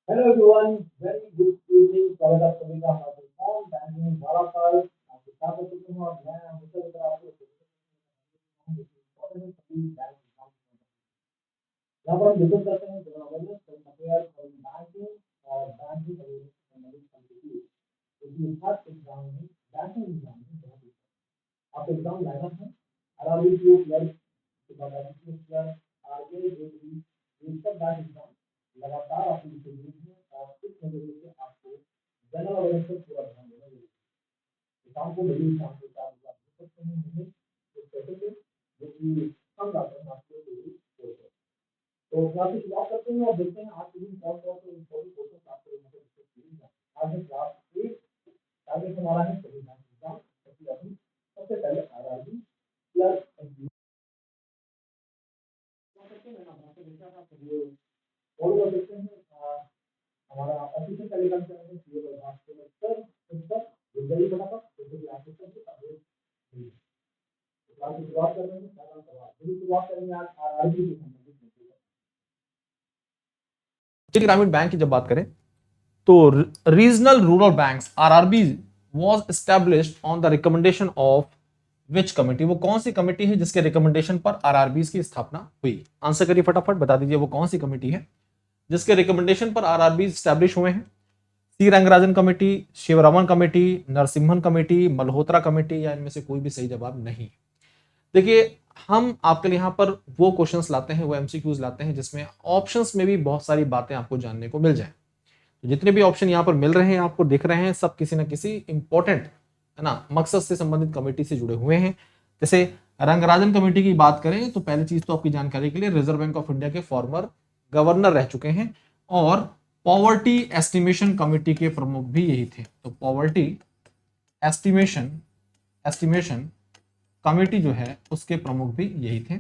Hello everyone, very good evening. स्वागत है आप सभी का हमारे फॉर्म बैंकिंग वाला पर आपके साथ हो चुके हैं और मैं हमेशा की तरह आपको यहाँ पर हम डिस्कस करते हैं जनरल अवेयरनेस कंपेयर बैंकिंग और बैंकिंग अवेयरनेस क्योंकि हर एग्जाम में बैंकिंग एग्जाम में बहुत आप एग्जाम लाइनअप है आरआरबी की क्लर्क क्लर्क आरबीआई जेईई ये सब बैंक एग्जाम लगातार आपको इंटरव्यू है और इस नजरिए से आपको जनरल अवेयरनेस पर पूरा ध्यान देना जरूरी है। एग्जाम को मेरी एग्जाम के साथ आप देख सकते हैं हमें एक सेकंड में जो कि हम जाते हैं आपके लिए तो क्लास की शुरुआत करते हैं और देखते हैं आज के दिन कौन कौन से इम्पोर्टेंट क्वेश्चन आपको यहाँ पे डिस्कस किए जाएंगे। आज है क्लास एक टारगेट हमारा है सभी बैंक एग्जाम क्योंकि अभी सबसे पहले आरआरबी क्लर्क फॉलो कर सकते हैं हमारा ऑफिशियल टेलीग्राम चैनल है सीए प्रभास के सर इस पर जल्दी फटाफट जैसे कि आपके सबसे अपडेट मिल क्लास की शुरुआत कर रहे हैं पहला सवाल मेरी शुरुआत करेंगे आज आरआरबी से संबंधित मुद्दे राष्ट्रीय ग्रामीण बैंक की जब बात करें तो regional rural banks RRB was established on the recommendation of which committee. वो कौन सी कमेटी है जिसके रिकमेंडेशन पर आरआरबी की स्थापना हुई? आंसर करिए फटाफट, बता दीजिए वो कौन सी कमेटी है जिसके रिकमेंडेशन पर आरआरबी स्टैब्लिश हुए हैं। C Rangarajan committee, Sivaraman committee, Narasimham committee, Malhotra committee, या इनमें से कोई भी सही जवाब नहीं। देखिए, हम आपके लिए यहाँ पर वो क्वेश्चंस लाते हैं, वो एमसीक्यूज लाते हैं जिसमें ऑप्शंस में भी बहुत सारी बातें आपको जानने को मिल जाए। तो जितने भी ऑप्शन यहाँ पर मिल रहे हैं, आपको दिख रहे हैं, सब किसी न किसी इंपॉर्टेंट है ना मकसद से संबंधित कमेटी से जुड़े हुए हैं। जैसे रंगराजन कमेटी की बात करें तो पहली चीज तो आपकी जानकारी के लिए रिजर्व बैंक ऑफ इंडिया के फॉर्मर गवर्नर रह चुके हैं और पॉवर्टी एस्टिमेशन कमेटी के प्रमुख भी यही थे। तो पॉवर्टी एस्टिमेशन एस्टिमेशन कमेटी जो है उसके प्रमुख भी यही थे।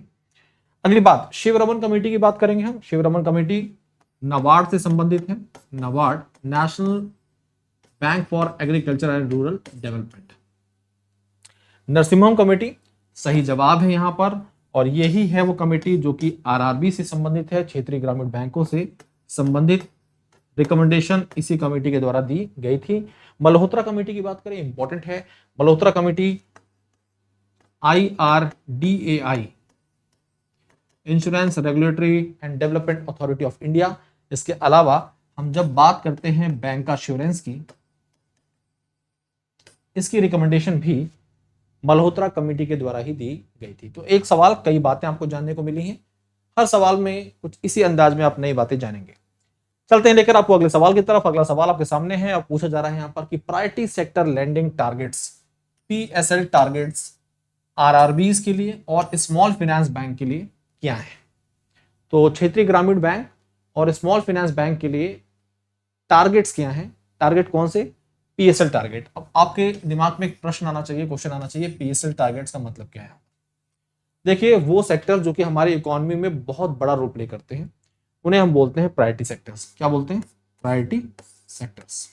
अगली बात, शिवरमन कमेटी की बात करेंगे हम। शिवरमन कमेटी नाबार्ड से संबंधित है। NABARD, national bank for agriculture and rural development. Narasimham committee सही जवाब है यहां पर, और यही है वो कमेटी जो कि आरआरबी से संबंधित है, क्षेत्रीय ग्रामीण बैंकों से संबंधित रिकमेंडेशन इसी कमेटी के द्वारा दी गई थी। मल्होत्रा कमेटी की बात करें, इंपॉर्टेंट है। Malhotra committee IRDAI, insurance regulatory and development authority of India. इसके अलावा हम जब बात करते हैं बैंक अश्योरेंस की, इसकी रिकमेंडेशन भी मल्होत्रा कमेटी के द्वारा ही दी गई थी। तो एक सवाल, कई बातें आपको जानने को मिली हैं। हर सवाल में कुछ इसी अंदाज में आप नई बातें जानेंगे। चलते हैं लेकर आपको अगले सवाल की तरफ। अगला सवाल आपके सामने है और पूछा जा रहा है यहां पर कि priority sector lending targets, PSL targets RRBs के लिए और स्मॉल फाइनेंस बैंक के लिए क्या है? तो क्षेत्रीय ग्रामीण बैंक और स्मॉल फाइनेंस बैंक के लिए टारगेट्स क्या हैं? टारगेट कौन से? PSL target. अब आपके दिमाग में एक प्रश्न आना चाहिए, क्वेश्चन आना चाहिए, PSL टारगेट्स का मतलब क्या है? देखिए, वो सेक्टर जो कि हमारी इकोनॉमी में बहुत बड़ा रोल प्ले करते हैं उन्हें हम बोलते हैं प्रायोरिटी सेक्टर्स। क्या बोलते हैं? Priority sectors.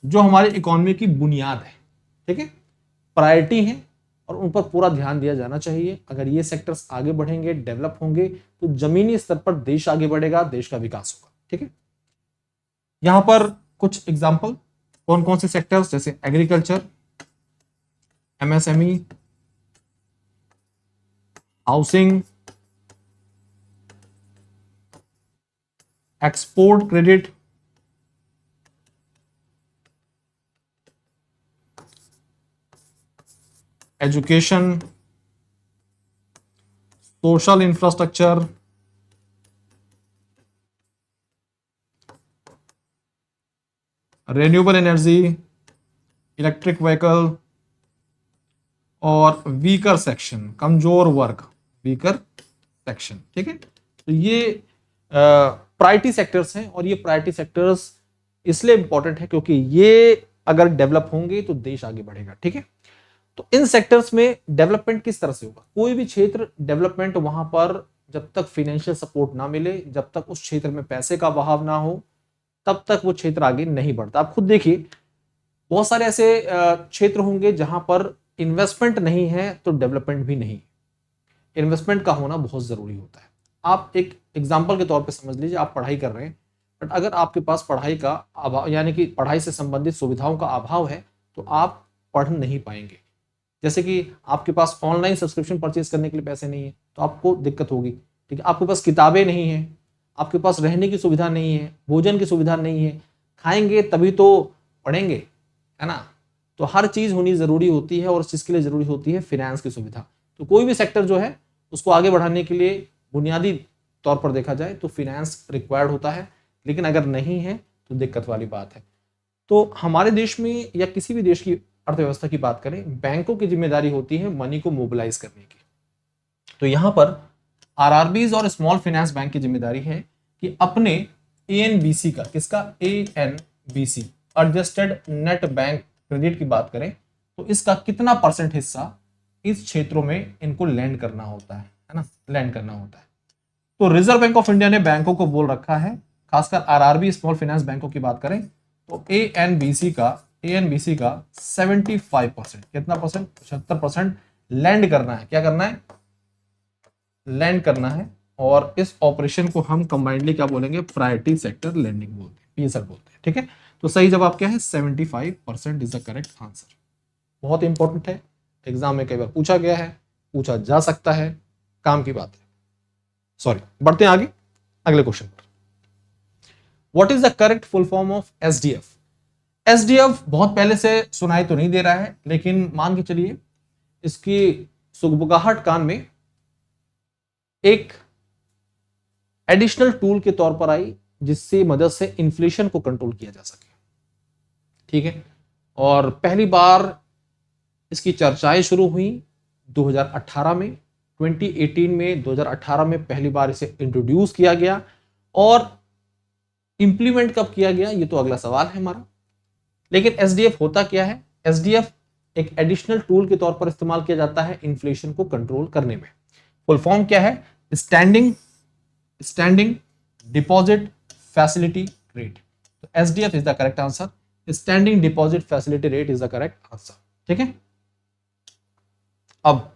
जो हमारी इकोनॉमी की बुनियाद है, ठीक है, प्रायोरिटी है और उन पर पूरा ध्यान दिया जाना चाहिए। अगर ये सेक्टर्स आगे बढ़ेंगे, डेवलप होंगे, तो जमीनी स्तर पर देश आगे बढ़ेगा, देश का विकास होगा। ठीक है, यहां पर कुछ एग्जांपल, कौन कौन से सेक्टर्स, जैसे agriculture, MSME, housing, export credit, education, social infrastructure, renewable energy, electric vehicle और वीकर सेक्शन, कमजोर वर्ग, वीकर सेक्शन। ठीक है, तो ये प्रायोरिटी सेक्टर्स हैं और ये प्रायोरिटी सेक्टर्स इसलिए इंपॉर्टेंट है क्योंकि ये अगर डेवलप होंगे तो देश आगे बढ़ेगा। ठीक है, तो इन सेक्टर्स में डेवलपमेंट किस तरह से होगा? कोई भी क्षेत्र डेवलपमेंट वहां पर जब तक फाइनेंशियल सपोर्ट ना मिले, जब तक उस क्षेत्र में पैसे का बहाव ना हो, तब तक वो क्षेत्र आगे नहीं बढ़ता। आप खुद देखिए, बहुत सारे ऐसे क्षेत्र होंगे जहां पर इन्वेस्टमेंट नहीं है तो डेवलपमेंट भी नहीं। इन्वेस्टमेंट का होना बहुत ज़रूरी होता है। आप एक एग्जाम्पल के तौर पे समझ लीजिए, आप पढ़ाई कर रहे हैं, बट अगर आपके पास पढ़ाई का अभाव यानी कि पढ़ाई से संबंधित सुविधाओं का अभाव है तो आप पढ़ नहीं पाएंगे। जैसे कि आपके पास ऑनलाइन सब्सक्रिप्शन परचेज करने के लिए पैसे नहीं है तो आपको दिक्कत होगी, ठीक है। आपके पास किताबें नहीं है, आपके पास रहने की सुविधा नहीं है, भोजन की सुविधा नहीं है, खाएंगे तभी तो पढ़ेंगे, है ना। तो हर चीज़ होनी ज़रूरी होती है और उस चीज़ के लिए ज़रूरी होती है फिनेंस की सुविधा। तो कोई भी सेक्टर जो है उसको आगे बढ़ाने के लिए बुनियादी तौर पर देखा जाए तो फिनेंस रिक्वायर्ड होता है, लेकिन अगर नहीं है तो दिक्कत वाली बात है। तो हमारे देश में या किसी भी देश की अर्थव्यवस्था की बात करें, बैंकों की जिम्मेदारी होती है मनी को मोबिलाइज करने की। तो यहां पर आरआरबीज और स्मॉल फाइनेंस बैंक की जिम्मेदारी है कि अपने एएनबीसी का, किसका, एएनबीसी एडजस्टेड नेट बैंक क्रेडिट की बात करें तो इसका कितना परसेंट हिस्सा इस क्षेत्रों में इनको लैंड करना होता है ना, लैंड करना होता है। तो रिजर्व बैंक ऑफ इंडिया ने बैंकों को बोल रखा है, खासकर आरआरबी स्मॉल फाइनेंस बैंकों की बात करें तो एएनबीसी का 75%, कितना परसेंट, 75% लैंड करना है। क्या करना है, लैंड करना है। और इस ऑपरेशन को हम कंबाइंडली क्या बोलेंगे, प्रायोरिटी सेक्टर लैंडिंग बोलते हैं, पीएसएल बोलते हैं, ठीक है। तो सही जवाब क्या है, 75% इज द करेक्ट आंसर। बहुत इंपॉर्टेंट है, एग्जाम में कई बार पूछा गया है, पूछा जा सकता है, काम की बात है। सॉरी, बढ़ते हैं आगे अगले क्वेश्चन पर। What is the correct full form of SDF? SDF बहुत पहले से सुनाई तो नहीं दे रहा है, लेकिन मान के चलिए इसकी सुगबुगाहट कान में एक एडिशनल टूल के तौर पर आई जिससे मदद से इन्फ्लेशन को कंट्रोल किया जा सके, ठीक है। और पहली बार इसकी चर्चाएं शुरू हुई 2018 में, 2018 में, 2018 में पहली बार इसे इंट्रोड्यूस किया गया। और इंप्लीमेंट कब किया गया ये तो अगला सवाल है हमारा। लेकिन एसडीएफ होता क्या है? एसडीएफ एक एडिशनल टूल के तौर पर इस्तेमाल किया जाता है इन्फ्लेशन को कंट्रोल करने में। फुल फॉर्म क्या है? Standing deposit facility rate. तो SDF is the correct answer, standing deposit facility rate is the correct answer, ठीक है। अब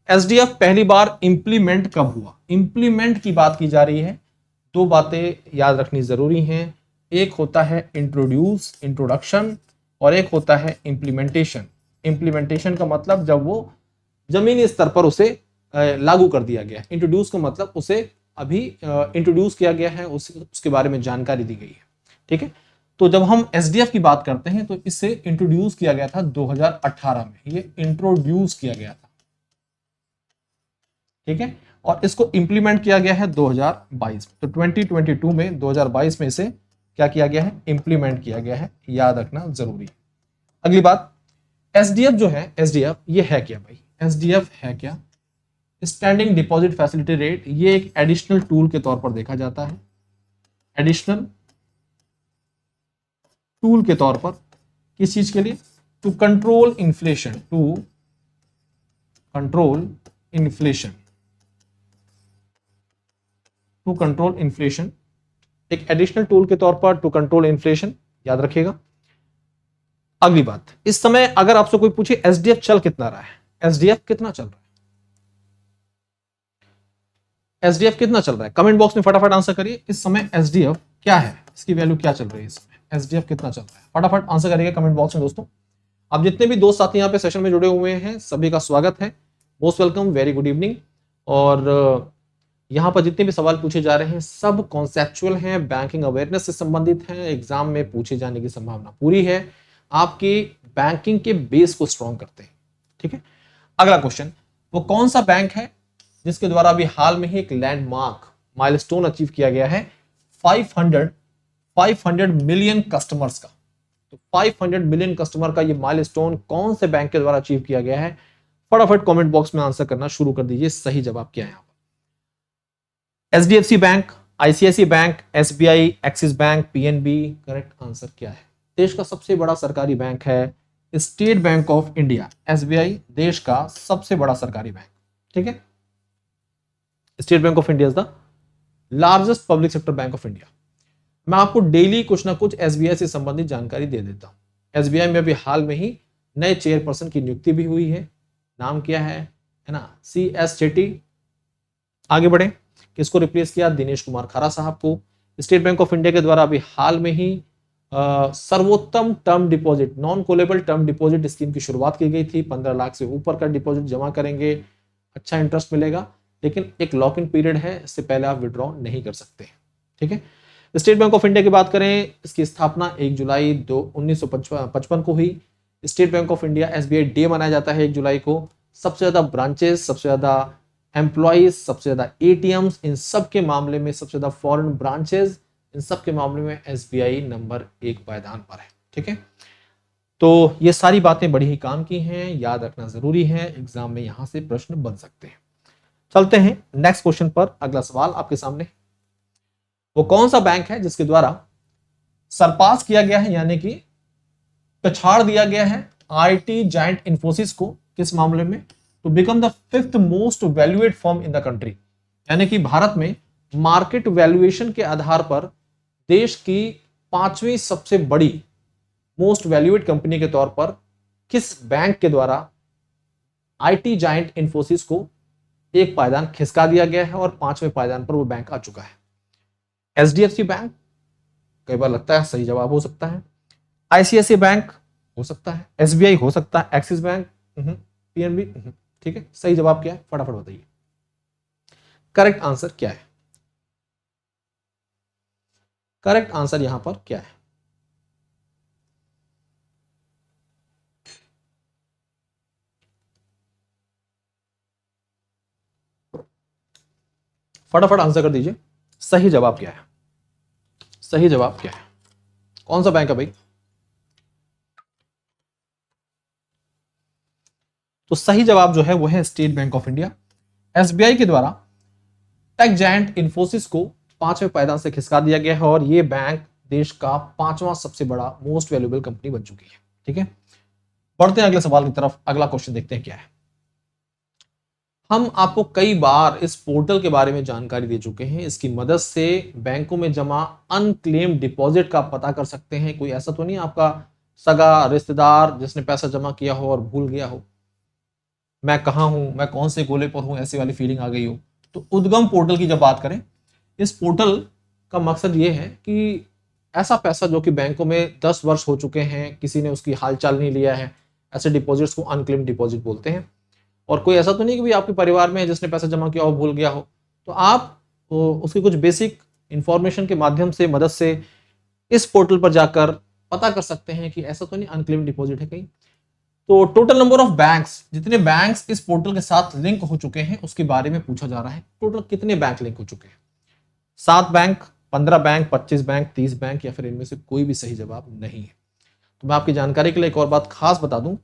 एसडीएफ पहली बार इंप्लीमेंट कब हुआ? इंप्लीमेंट की बात की जा रही है, दो बातें याद रखनी जरूरी हैं। एक होता है इंट्रोडक्शन और एक होता है इंप्लीमेंटेशन। इंप्लीमेंटेशन का मतलब जब वो जमीनी स्तर पर उसे लागू कर दिया गया। इंट्रोड्यूस का मतलब उसे अभी इंट्रोड्यूस किया गया है, उसके बारे में जानकारी दी गई है, ठीक है। तो जब हम एसडीएफ की बात करते हैं तो इसे इंट्रोड्यूस किया गया था 2018 में, ये इंट्रोड्यूस किया गया था, ठीक है। और इसको इंप्लीमेंट किया गया है 2022 तो 2022 में, 2022 में इसे क्या किया गया है? इंप्लीमेंट किया गया है, याद रखना जरूरी है। अगली बात, एसडीएफ जो है, एसडीएफ ये है क्या भाई? एसडीएफ है क्या? स्टैंडिंग डिपॉजिट फैसिलिटी रेट, ये एक एडिशनल टूल के तौर पर देखा जाता है, एडिशनल टूल के तौर पर। किस चीज के लिए? To control inflation, to control inflation, to control inflation, एक एडिशनल टूल के तौर पर टू कंट्रोल इन्फ्लेशन, याद रखिएगा। अगली बात, इस समय अगर आपसे कोई पूछे एसडीएफ चल कितना रहा है, एसडीएफ कितना चल रहा है, एसडीएफ कितना चल रहा है, कमेंट बॉक्स में फटाफट आंसर करिए। इस समय एसडीएफ क्या है, इसकी वैल्यू क्या चल रही है इस समय, एसडीएफ कितना चल रहा है, फटाफट आंसर करिएगा कमेंट बॉक्स में। दोस्तों आप जितने भी दोस्त साथी यहाँ पे सेशन में जुड़े हुए हैं सभी का स्वागत है, most welcome, very good evening. और यहाँ पर जितने भी सवाल पूछे जा रहे हैं सब कॉन्सेप्चुअल हैं, बैंकिंग अवेयरनेस से संबंधित हैं, एग्जाम में पूछे जाने की संभावना पूरी है, आपके बैंकिंग के बेस को स्ट्रॉन्ग करते हैं, ठीक है। अगला क्वेश्चन, वो कौन सा बैंक है जिसके द्वारा अभी हाल में ही एक लैंडमार्क माइलस्टोन अचीव किया गया है 500 मिलियन कस्टमर्स का? तो 500 मिलियन कस्टमर का ये माइलस्टोन कौन से बैंक के द्वारा अचीव किया गया है? फटाफट कमेंट बॉक्स में आंसर करना शुरू कर दीजिए, सही जवाब क्या है यहाँ पर? HDFC bank, ICICI bank, SBI, Axis bank, PNB. Correct answer क्या है? देश का सबसे बड़ा सरकारी बैंक है State Bank of India. SBI देश का सबसे बड़ा सरकारी बैंक, ठीक है। State Bank of India is the largest public sector bank of India. मैं आपको डेली कुछ ना कुछ एसबीआई से संबंधित जानकारी दे देता हूं। एसबीआई में अभी हाल में ही नए चेयरपर्सन की नियुक्ति भी हुई है, नाम क्या है? है ना, CS चेट्टी। आगे बढ़े, किसको रिप्लेस किया, दिनेश कुमार खारा साहब को। स्टेट बैंक ऑफ इंडिया के द्वारा अभी हाल में ही Sarvottam term deposit, non callable term deposit scheme की शुरुआत की गई थी। 15 लाख से ऊपर का डिपॉजिट जमा करेंगे, अच्छा इंटरेस्ट मिलेगा, लेकिन एक लॉक इन पीरियड है, इससे पहले आप विड्रॉ नहीं कर सकते। ठीक है। स्टेट बैंक ऑफ इंडिया की बात करें, इसकी स्थापना 1 जुलाई 1955 को हुई। State Bank of India SBI day मनाया जाता है 1 जुलाई को। सबसे ज्यादा ब्रांचेस, सबसे ज्यादा एम्प्लॉइज, सबसे ज्यादा ATMs, इन सब के मामले में सबसे ज्यादा फॉरेन ब्रांचेस, इन सब के मामले में SBI नंबर 1 पायदान पर है। ठीक है, तो ये सारी बातें बड़ी ही काम की हैं, याद रखना जरूरी है, एग्जाम में यहां से प्रश्न बन सकते हैं। चलते हैं नेक्स्ट क्वेश्चन पर। अगला सवाल आपके सामने, वो कौन सा बैंक है जिसके द्वारा सरपास किया गया है, यानी कि पछाड़ दिया गया है IT जायंट इन्फोसिस को, किस मामले में, to become the 5th most valued firm in the country, यानी कि भारत में मार्केट वैल्यूएशन के आधार पर देश की 5वीं सबसे बड़ी मोस्ट वैल्यूएड कंपनी के तौर पर किस बैंक के द्वारा IT जायंट इन्फोसिस को एक पायदान खिसका दिया गया है और 5वें पायदान पर वो बैंक आ चुका है। HDFC बैंक कई बार लगता है सही जवाब हो सकता है, ICICI बैंक हो सकता है, SBI हो सकता है, एक्सिस बैंक, PNB। ठीक है, सही जवाब क्या है फटाफट बताइए, करेक्ट आंसर क्या है, करेक्ट आंसर यहां पर क्या है। फटाफट आंसर कर दीजिए, सही जवाब क्या है, सही जवाब क्या है, कौन सा बैंक है भाई। तो सही जवाब जो है वो है State Bank of India. SBI के द्वारा टेक जायंट इन्फोसिस को 5वें पायदान से खिसका दिया गया है और ये बैंक देश का 5वां सबसे बड़ा मोस्ट वैल्यूएबल कंपनी बन चुकी है। ठीक है, बढ़ते हैं अगले सवाल की तरफ। अगला क्वेश्चन देखते हैं क्या है। हम आपको कई बार इस पोर्टल के बारे में जानकारी दे चुके हैं, इसकी मदद से बैंकों में जमा अनक्लेम डिपॉजिट का पता कर सकते हैं। कोई ऐसा तो नहीं आपका सगा रिश्तेदार जिसने पैसा जमा किया हो और भूल गया हो, मैं कहाँ हूं, मैं कौन से गोले पर हूं, ऐसी वाली फीलिंग आ गई हो। तो उद्गम पोर्टल की जब बात करें, इस पोर्टल का मकसद ये है कि ऐसा पैसा जो कि बैंकों में 10 वर्ष हो चुके हैं, किसी ने उसकी हालचाल नहीं लिया है, ऐसे डिपॉजिट्स को अनक्लेम डिपॉजिट बोलते हैं। और कोई ऐसा तो नहीं कि भाई आपके परिवार में जिसने पैसा जमा किया हो भूल गया हो, तो आप उसकी कुछ बेसिक इंफॉर्मेशन के माध्यम से, मदद से इस पोर्टल पर जाकर पता कर सकते हैं कि ऐसा तो नहीं अनक्लेम डिपॉजिट है कहीं। तो टोटल नंबर ऑफ बैंक्स, जितने बैंक्स इस पोर्टल के साथ लिंक हो चुके हैं उसके बारे में पूछा जा रहा है। टोटल कितने बैंक लिंक हो चुके हैं, 7 बैंक, 15 बैंक, 25 बैंक, 30 बैंक, या फिर इनमें से कोई भी सही जवाब नहीं है। तो मैं आपकी जानकारी के लिए एक और बात खास बता दूं,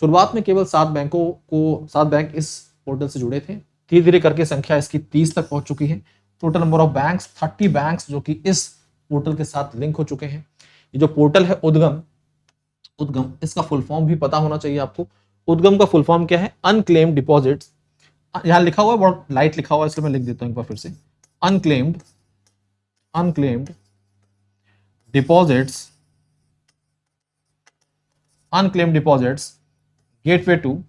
शुरुआत में केवल 7 बैंक इस पोर्टल से जुड़े थे, धीरे धीरे करके संख्या इसकी 30 तक पहुंच चुकी है। Total number of banks 30 banks जो कि इस पोर्टल के साथ लिंक हो चुके हैं। ये जो पोर्टल है उद्गम, इसका फुल फॉर्म भी पता होना चाहिए आपको। उद्गम का फुल फॉर्म क्या है, अनक्लेम्ड डिपॉजिट्स। यहां लिखा हुआ है, बहुत लाइट लिखा हुआ है, इसलिए मैं लिख देता हूं एक बार फिर से, unclaimed deposits, gateway to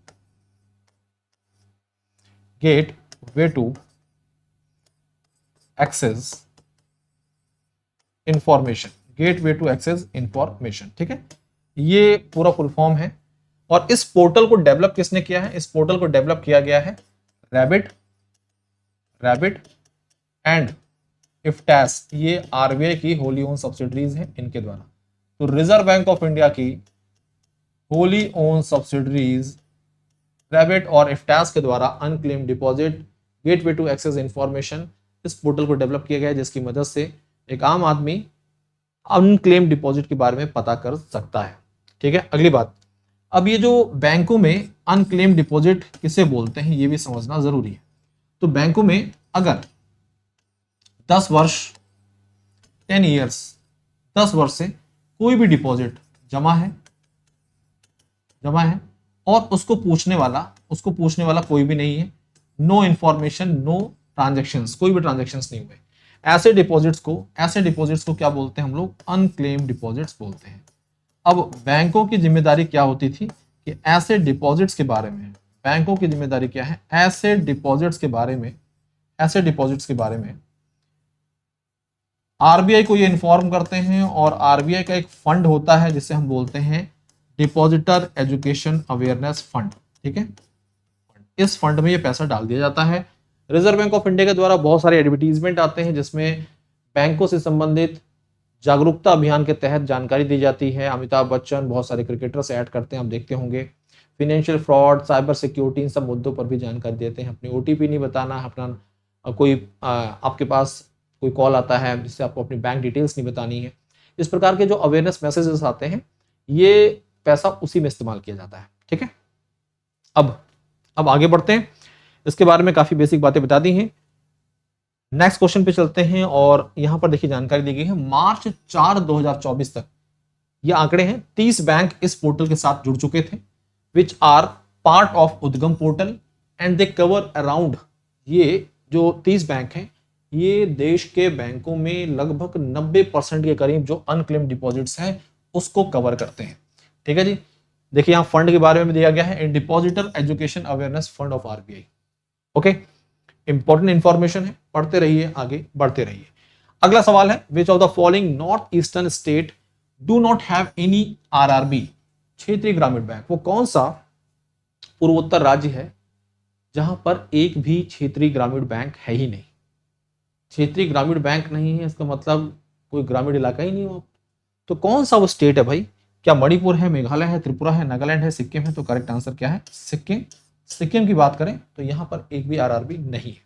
access information. ठीक है, ये पूरा फुल फॉर्म है। और इस पोर्टल को डेवलप किसने किया है, इस पोर्टल को डेवलप किया गया है रैबिट एंड इफ्टैस, ये RBI की होली ओन सब्सिडरीज हैं इनके द्वारा। तो रिजर्व बैंक ऑफ इंडिया की होली ओन सब्सिडरीज रैबिट और इफ्टैस के द्वारा unclaimed deposit gateway to access information, इस पोर्टल को डेवलप किया गया है, जिसकी मदद से एक आम आदमी अनक्लेम डिपॉजिट के बारे में पता कर सकता है। ठीक है, अगली बात, अब ये जो बैंकों में अनक्लेम डिपॉजिट किसे बोलते हैं ये भी समझना जरूरी है। तो बैंकों में अगर 10 वर्ष 10 ईयर्स 10 वर्ष से कोई भी डिपॉजिट जमा है और उसको पूछने वाला कोई भी नहीं है, नो इंफॉर्मेशन, नो ट्रांजेक्शंस, कोई भी ट्रांजेक्शंस नहीं हुए, ऐसे डिपॉजिट्स को क्या बोलते हैं हम लोग, अनक्लेम डिपॉजिट्स बोलते हैं। अब बैंकों की जिम्मेदारी क्या होती थी कि ऐसे डिपॉजिट्स के बारे में बैंकों की जिम्मेदारी क्या है? ऐसे डिपॉजिट्स के बारे में, ऐसे डिपॉजिट्स के बारे में आरबीआई को ये इन्फॉर्म करते हैं, और आरबीआई का एक फंड होता है जिसे हम बोलते हैं डिपॉजिटर एजुकेशन अवेयरनेस फंड। ठीक है, इस फंड में ये पैसा डाल दिया जाता है। रिजर्व बैंक ऑफ इंडिया के द्वारा बहुत सारे एडवर्टीजमेंट आते हैं जिसमें बैंकों से संबंधित जागरूकता अभियान के तहत जानकारी दी जाती है। अमिताभ बच्चन, बहुत सारे क्रिकेटर्स ऐड करते हैं, आप देखते होंगे। फिनेंशियल फ्रॉड, साइबर सिक्योरिटी, इन सब मुद्दों पर भी जानकारी देते हैं। अपनी ओटीपी नहीं बताना, अपना कोई आपके पास कोई कॉल आता है जिससे आपको अपनी बैंक डिटेल्स नहीं बतानी है। इस प्रकार के जो अवेयरनेस मैसेजेस आते हैं, ये पैसा उसी में इस्तेमाल किया जाता है। ठीक है, अब आगे बढ़ते हैं। इसके बारे में काफी बेसिक बातें बता दी हैं। नेक्स्ट क्वेश्चन पे चलते हैं, और यहां पर देखिए जानकारी दी गई है मार्च 4 2024 तक ये आंकड़े हैं। 30 बैंक इस पोर्टल के साथ जुड़ चुके थे, विच आर पार्ट ऑफ उद्गम portal and they cover around, ये जो 30 बैंक हैं ये देश के बैंकों में लगभग 90% के करीब जो अनक्लेम्ड डिपॉजिट्स हैं उसको कवर करते हैं। ठीक है जी, देखिए यहां फंड के बारे में दिया गया है, depositor education awareness fund of RBI. Okay, important information है, पढ़ते रहिए, आगे बढ़ते रहिए। अगला सवाल है, which of the following north eastern state do not have any RRB, क्षेत्रीय ग्रामीण बैंक। वो कौन सा पूर्वोत्तर राज्य है जहां पर एक भी क्षेत्रीय ग्रामीण बैंक है ही नहीं? क्षेत्रीय ग्रामीण बैंक नहीं है, इसका मतलब कोई ग्रामीण इलाका ही नहीं हो। तो कौन सा वो स्टेट है भाई? क्या मणिपुर है, मेघालय है, त्रिपुरा है, नागालैंड है, सिक्किम है? तो करेक्ट आंसर क्या है? सिक्किम। सिक्किम की बात करें तो यहां पर एक भी आरआरबी नहीं है।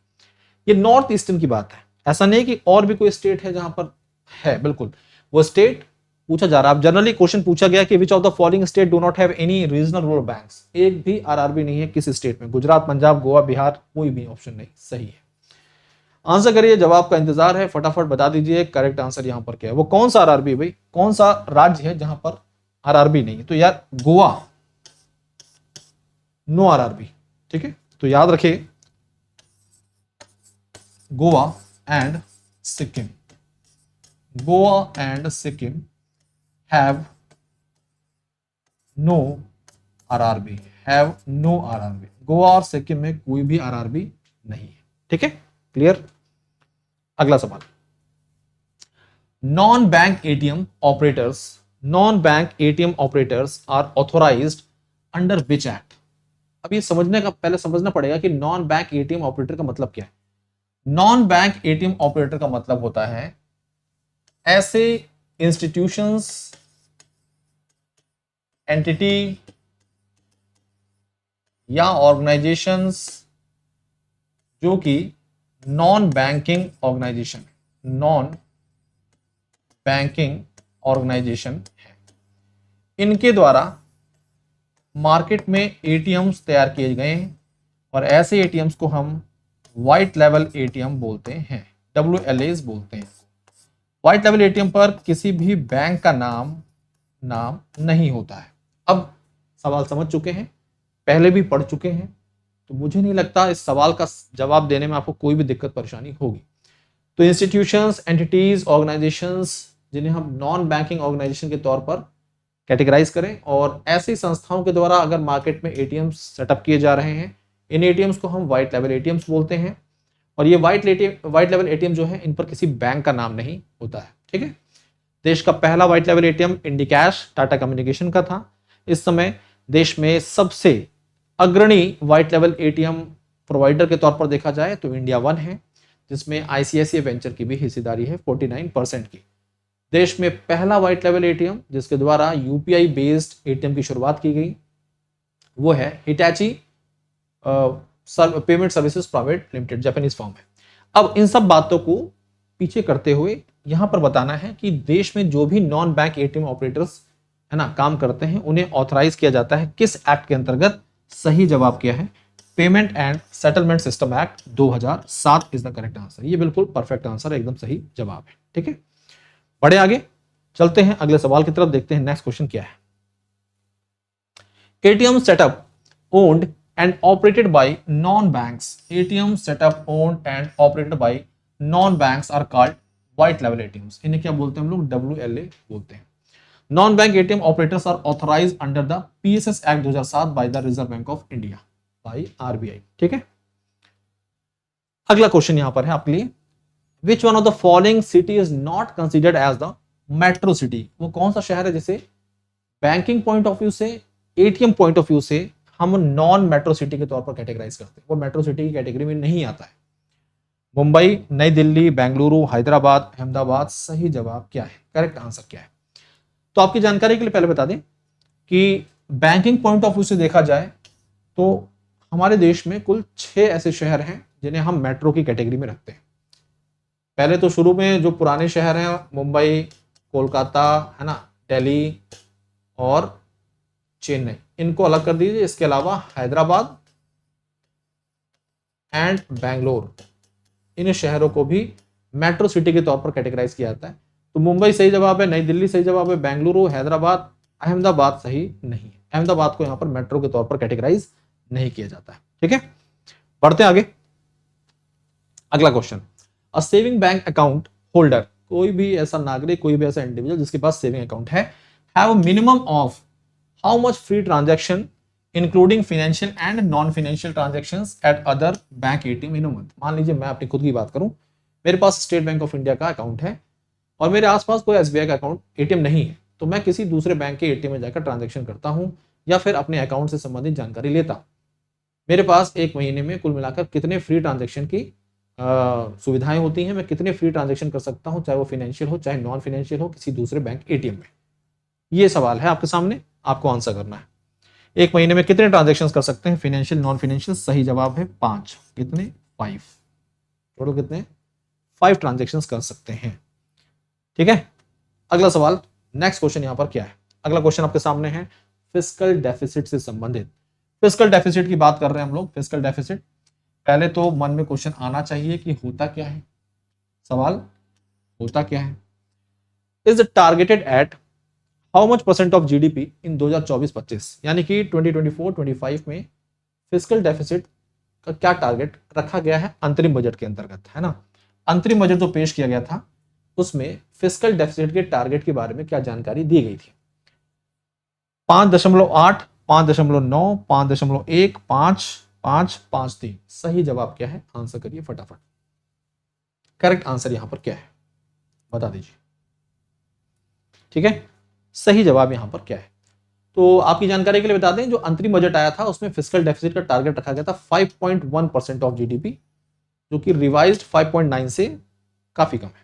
ये नॉर्थ ईस्टर्न की बात है, ऐसा नहीं कि और भी कोई स्टेट है जहां पर है। बिल्कुल वो स्टेट पूछा जा रहा है। जनरली क्वेश्चन पूछा गया कि which of the following state do not have any regional rural banks, एक भी आरआरबी नहीं है किसी स्टेट में। गुजरात, पंजाब, गोवा, बिहार, कोई भी ऑप्शन नहीं सही है। आंसर करिए, जवाब का इंतजार है, फटाफट बता दीजिए करेक्ट आंसर यहां पर क्या है। वो कौन सा आरआरबी है भाई, कौन सा राज्य है जहां पर आरआरबी नहीं है? तो यार गोवा, नो आरआरबी। ठीक है, तो याद रखिए Goa and Sikkim, Goa and Sikkim have no RRB, have no RRB. Goa और सिक्किम में कोई भी आरआरबी नहीं है। ठीक है, क्लियर। अगला सवाल, non bank ATM operators, non bank ATM operators are authorised under which act? अब ये समझने का पहले समझना पड़ेगा कि नॉन बैंक एटीएम ऑपरेटर का मतलब क्या है। नॉन बैंक एटीएम ऑपरेटर का मतलब होता है ऐसे इंस्टीट्यूशंस, एंटिटी या ऑर्गेनाइजेशंस जो कि non banking organisation, non banking organisation है, इनके द्वारा मार्केट में एटीएम्स तैयार किए गए हैं, और ऐसे एटीएम्स को हम व्हाइट लेवल एटीएम बोलते हैं, WLAs बोलते हैं। व्हाइट लेवल एटीएम पर किसी भी बैंक का नाम नहीं होता है। अब सवाल समझ चुके हैं, पहले भी पढ़ चुके हैं, तो मुझे नहीं लगता इस सवाल का जवाब देने में आपको कोई भी दिक्कत परेशानी होगी। तो इंस्टीट्यूशंस, एंटिटीज, ऑर्गेनाइजेशंस जिन्हें हम नॉन बैंकिंग ऑर्गेनाइजेशन के तौर पर कैटेगराइज करें, और ऐसी संस्थाओं के द्वारा अगर मार्केट में एटीएम्स सेटअप किए जा रहे हैं, इन एटीएम्स को हम व्हाइट लेवल एटीएम्स बोलते हैं। और ये व्हाइट लेवल एटीएम जो है, इन पर किसी बैंक का नाम नहीं होता है। ठीक है, देश का पहला white level ATM Indicash Tata communication का था। इस समय देश में सबसे अग्रणी व्हाइट लेवल एटीएम प्रोवाइडर के तौर पर देखा जाए तो इंडिया वन है, जिसमें आईसीआईसीआई वेंचर की भी हिस्सेदारी है 49% की। देश में पहला व्हाइट लेवल एटीएम जिसके द्वारा यूपीआई बेस्ड एटीएम की शुरुआत की गई वो है Hitachi payment services private limited, Japanese firm है। अब इन सब बातों को पीछे करते हुए यहां पर बताना है कि देश में जो भी नॉन बैंक एटीएम ऑपरेटर्स है ना काम करते हैं, उन्हें ऑथराइज किया जाता है किस एक्ट के अंतर्गत? सही जवाब क्या है? Payment and settlement system act 2007 is the correct answer. ये बिल्कुल परफेक्ट आंसर है, एकदम सही जवाब है। ठीक है, बढ़े आगे, चलते हैं अगले सवाल की तरफ, देखते हैं नेक्स्ट क्वेश्चन क्या है। ATM setup owned and operated by non banks, ATM setup owned and operated by non banks are called white लेवल एटीएम्स। इन्हें क्या बोलते हैं हम लोग? WLA बोलते हैं। Non bank ATM operators are authorised under the PSS act 2007 by the Reserve Bank of India. By RBI. ठीक है, अगला क्वेश्चन यहां पर है आपके लिए, which one of the following city is not considered as the metro city? वो कौन सा शहर है जिसे बैंकिंग पॉइंट ऑफ व्यू से, एटीएम पॉइंट ऑफ व्यू से हम नॉन मेट्रो सिटी के तौर पर कैटेगराइज करते हैं, वो मेट्रो सिटी की कैटेगरी में नहीं आता है? मुंबई, नई दिल्ली, बेंगलुरु, हैदराबाद, अहमदाबाद। सही जवाब क्या है, करेक्ट आंसर क्या है? तो आपकी जानकारी के लिए पहले बता दें कि बैंकिंग पॉइंट ऑफ व्यू से देखा जाए तो हमारे देश में कुल 6 ऐसे शहर हैं जिन्हें हम मेट्रो की कैटेगरी में रखते हैं। पहले तो शुरू में जो पुराने शहर हैं, मुंबई, कोलकाता, है ना, दिल्ली और चेन्नई, इनको अलग कर दीजिए। इसके अलावा हैदराबाद एंड बेंगलोर, इन शहरों को भी मेट्रो सिटी के तौर पर कैटेगराइज किया जाता है। तो मुंबई सही जवाब है, नई दिल्ली सही जवाब है, बेंगलुरु, हैदराबाद, अहमदाबाद सही नहीं है। अहमदाबाद को यहां पर मेट्रो के तौर पर कैटेगराइज नहीं किया जाता है। ठीक है, बढ़ते हैं आगे। अगला question, a saving bank account holder, कोई भी ऐसा नागरिक, कोई भी ऐसा इंडिविजुअल जिसके पास सेविंग अकाउंट है, have a minimum of how much free transaction including financial and non financial transactions eight other bank ATM in a month. मान लीजिए मैं अपनी खुद की बात करूं, मेरे पास स्टेट बैंक ऑफ इंडिया का अकाउंट है और मेरे आसपास कोई एसबीआई का अकाउंट एटीएम नहीं है, तो मैं किसी दूसरे बैंक के एटीएम में जाकर ट्रांजैक्शन करता हूं या फिर अपने अकाउंट से संबंधित जानकारी लेता हूं। मेरे पास एक महीने में कुल मिलाकर कितने फ्री ट्रांजैक्शन की सुविधाएं होती हैं, मैं कितने फ्री ट्रांजैक्शन कर सकता हूं, चाहे वो फाइनेंशियल हो चाहे नॉन फाइनेंशियल हो, किसी दूसरे बैंक एटीएम में। ये सवाल है आपके सामने, आपको आंसर करना है। एक महीने में कितने ट्रांजैक्शंस कर सकते हैं, फाइनेंशियल नॉन फाइनेंशियल? सही जवाब है 5। कितने? 5। टोटल कितने? 5 ट्रांजैक्शंस कर सकते हैं। ठीक है, अगला सवाल, नेक्स्ट क्वेश्चन यहां पर क्या है? अगला क्वेश्चन आपके सामने है फिस्कल डेफिसिट से संबंधित। फिस्कल डेफिसिट की बात कर रहे हैं हम लोग। फिस्कल डेफिसिट, पहले तो मन में क्वेश्चन आना चाहिए कि होता क्या है। सवाल, होता क्या है? Is targeted eight how much percent of GDP in 2024-25, यानी कि 2024-25 में फिस्कल डेफिसिट का क्या टारगेट रखा गया है अंतरिम बजट के अंतर्गत, है ना। अंतरिम बजट जो पेश किया गया था उसमें फिस्कल डेफिसिट के टारगेट के बारे में क्या जानकारी दी गई थी? 5.8, 5.9, 5.1, 5, 5, 5.3। सही जवाब क्या है? आंसर करिए फटाफट। करेक्ट आंसर यहां पर क्या है, बता दीजिए। ठीक है, सही जवाब यहां पर क्या है? तो आपकी जानकारी के लिए बता दें, जो अंतरिम बजट आया था उसमें फिस्कल डेफिसिट का टारगेट रखा गया था 5.1% ऑफ जीडीपी, जो कि रिवाइज्ड 5.9 से काफी कम है।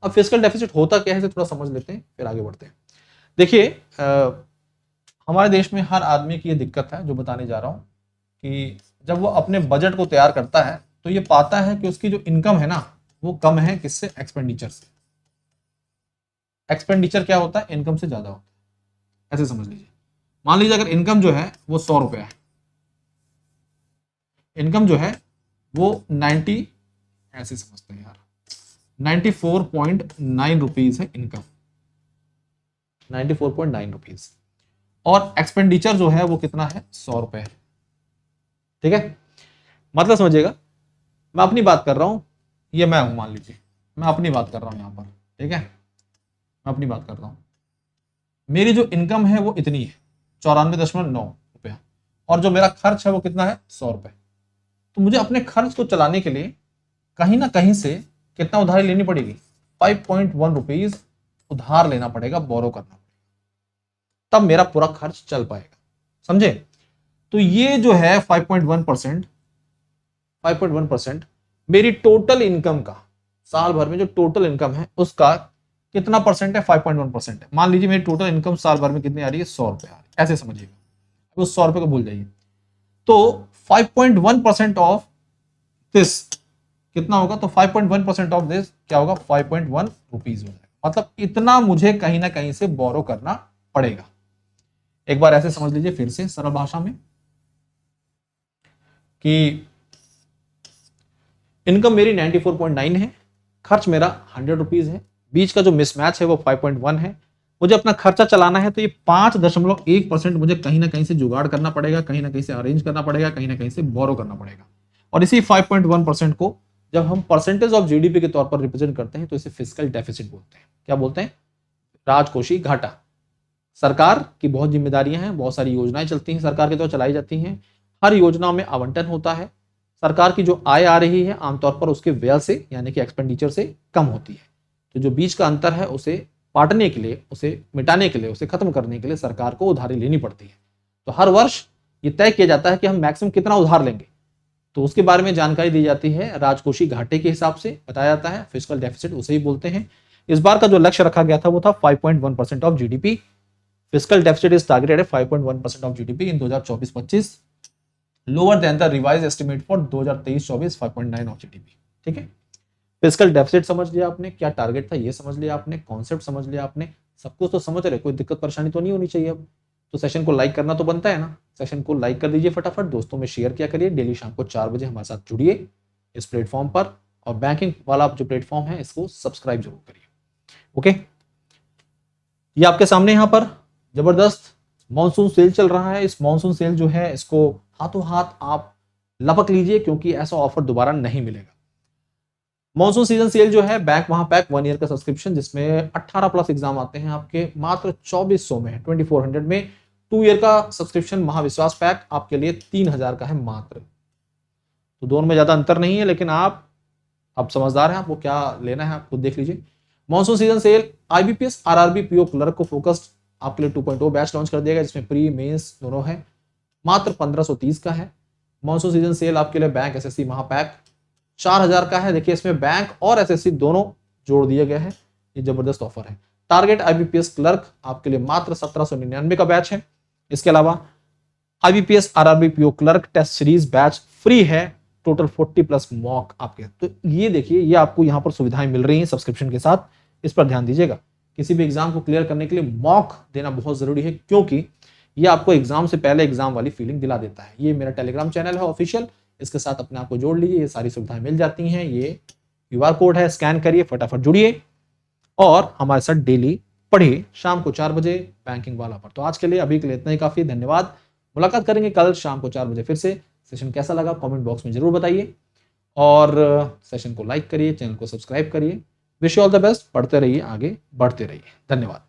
अब फिस्कल डेफिसिट होता क्या है इसे थोड़ा समझ लेते हैं, फिर आगे बढ़ते हैं। देखिए, हमारे देश में हर आदमी की ये दिक्कत है जो बताने जा रहा हूं, कि जब वो अपने बजट को तैयार करता है तो ये पाता है कि उसकी जो इनकम है ना वो कम है, किससे? एक्सपेंडिचर से। एक्सपेंडिचर क्या होता है? इनकम से ज्यादा होता है, ऐसे समझ लीजिए। मान लीजिए अगर इनकम जो है वो 100 रुपया है, इनकम जो है वो 90, ऐसे समझते हैं यार, 94.9 रुपीज है इनकम, 94.9 रुपीज, और एक्सपेंडिचर जो है वो कितना है? 100 रुपए है। ठीक है, मतलब समझिएगा, मैं अपनी बात कर रहा हूं, ये मैं हूं, मान लीजिए मैं अपनी बात कर रहा हूं यहां पर। ठीक है, मैं अपनी बात कर रहा हूं, मेरी जो इनकम है वो इतनी है 94.9 रुपया, और जो मेरा खर्च है वो कितना है? 100 रुपए। तो मुझे अपने खर्च को चलाने के लिए कहीं ना कहीं से कितना उधारी लेनी पड़ेगी? 5.1 रुपीज उधार लेना पड़ेगा, बोरो करना पड़ेगा, तब मेरा पूरा खर्च चल पाएगा। समझे? तो ये जो है 5.1%, 5.1% मेरी टोटल इनकम का, साल भर में जो टोटल इनकम है उसका कितना परसेंट है? 5.1% है। मान लीजिए मेरी टोटल इनकम साल भर में कितनी आ रही है? 100 रुपए आ रही है, ऐसे समझिएगा। उस 100 रुपए को भूल जाइए। तो 5.1% ऑफ दिस कितना होगा? तो 5.1% ऑफ दिस क्या होगा? 5.1 रुपीज हो जाएगा। मतलब इतना मुझे कहीं ना कहीं से बोरो करना पड़ेगा। एक बार ऐसे समझ लीजिए फिर से सरल भाषा में, कि इनकम मेरी 94.9 है, खर्च मेरा 100 रुपीज है, बीच का जो मिसमैच है वो 5.1 है। मुझे अपना खर्चा चलाना है तो ये 5.1% मुझे कहीं ना कहीं से जुगाड़ करना पड़ेगा, कहीं ना कहीं से अरेंज करना पड़ेगा, कहीं ना कहीं से बोरो करना पड़ेगा। और इसी 5.1% को जब हम परसेंटेज ऑफ जीडीपी के तौर पर रिप्रेजेंट करते हैं तो इसे फिस्कल डेफिसिट बोलते हैं। क्या बोलते हैं? राजकोषीय घाटा। सरकार की बहुत जिम्मेदारियां हैं, बहुत सारी योजनाएं चलती हैं, सरकार के द्वारा चलाई जाती हैं। हर योजना में आवंटन होता है। सरकार की जो आय आ रही है आमतौर पर उसके व्यय से यानी कि एक्सपेंडिचर से कम होती है। तो जो बीच का अंतर है उसे पाटने के लिए, उसे मिटाने के लिए, उसे खत्म करने के लिए सरकार को उधारी लेनी पड़ती है। तो हर वर्ष ये तय किया जाता है कि हम मैक्सिमम कितना उधार लेंगे, तो उसके बारे में जानकारी दी जाती है। राजकोषीय घाटे के हिसाब से बताया जाता है, फिस्कल डेफिसिट उसे ही बोलते हैं। इस बार का जो लक्ष्य रखा गया था वो था 5.1% of GDP. Fiscal deficit is targeted eight 5.1% of GDP in 2024-25, lower than the revise estimate for 2023-24 5.9 of GDP. ठीक है, फिस्कल डेफिसिट समझ लिया आपने, क्या टारगेट था ये समझ लिया आपने, कॉन्सेप्ट समझ लिया आपने, सब कुछ तो समझ रहे, कोई दिक्कत परेशानी तो नहीं होनी चाहिए। अब तो सेशन को लाइक करना तो बनता है ना, सेशन को लाइक कर दीजिए फटाफट, दोस्तों में शेयर किया करिए, डेली शाम को 4 बजे हमारे साथ जुड़िए इस प्लेटफॉर्म पर, और बैंकिंग वाला जो प्लेटफॉर्म है इसको सब्सक्राइब जरूर करिए। ओके, ये आपके सामने यहाँ पर जबरदस्त मॉनसून सेल चल रहा है। इस मॉनसून सेल जो है इसको हाथों हाथ आप लपक लीजिए, क्योंकि ऐसा ऑफर दोबारा नहीं मिलेगा। मॉनसून सीजन सेल जो है बैंक महापैक 1 ईयर का सब्सक्रिप्शन, जिसमें 18 प्लस एग्जाम आते हैं आपके, मात्र 2400 में 2400 में। 2 ईयर का सब्सक्रिप्शन महाविश्वास पैक आपके लिए 3000 का है मात्र। तो दोनों में ज्यादा अंतर नहीं है, लेकिन आप अब समझदार हैं, आपको क्या लेना है आप खुद देख लीजिए। Monsoon season cell IBPS RRB PO clerk को फोकस्ड आपके लिए 2.0 बैच लॉन्च कर देगा, जिसमें प्री मेंस दोनों है, मात्र 1530 का है। मॉनसून सीजन सेल आपके लिए बैंक एसएससी महापैक 4000 का है। देखिए इसमें बैंक और एसएससी दोनों जोड़ दिए गए हैं, ये जबरदस्त ऑफर है। टारगेट आईबीपीएस क्लर्क आपके लिए मात्र 1799 का बैच है। इसके अलावा IBPS RRB PO clerk test series batch free है, टोटल 40 प्लस मॉक आपके। तो ये देखिए, ये आपको यहाँ पर सुविधाएं मिल रही हैं सब्सक्रिप्शन के साथ, इस पर ध्यान दीजिएगा। किसी भी एग्जाम को क्लियर करने के लिए मॉक देना बहुत जरूरी है, क्योंकि ये आपको एग्जाम से पहले एग्जाम वाली फीलिंग दिला देता है। ये मेरा टेलीग्राम चैनल है ऑफिशियल, इसके साथ अपने आप को जोड़ लीजिए, ये सारी सुविधाएं मिल जाती हैं। ये क्यूआर कोड है, स्कैन करिए, फटाफट जुड़िए और हमारे साथ डेली पढ़िए शाम को 4 बजे बैंकिंग वाला पर। तो आज के लिए अभी के लिए इतना ही काफी, धन्यवाद। मुलाकात करेंगे कल शाम को 4 बजे फिर से। सेशन कैसा लगा कमेंट बॉक्स में जरूर बताइए, और सेशन को लाइक करिए, चैनल को सब्सक्राइब करिए। Wish you all the best, पढ़ते रहिए, आगे बढ़ते रहिए। धन्यवाद।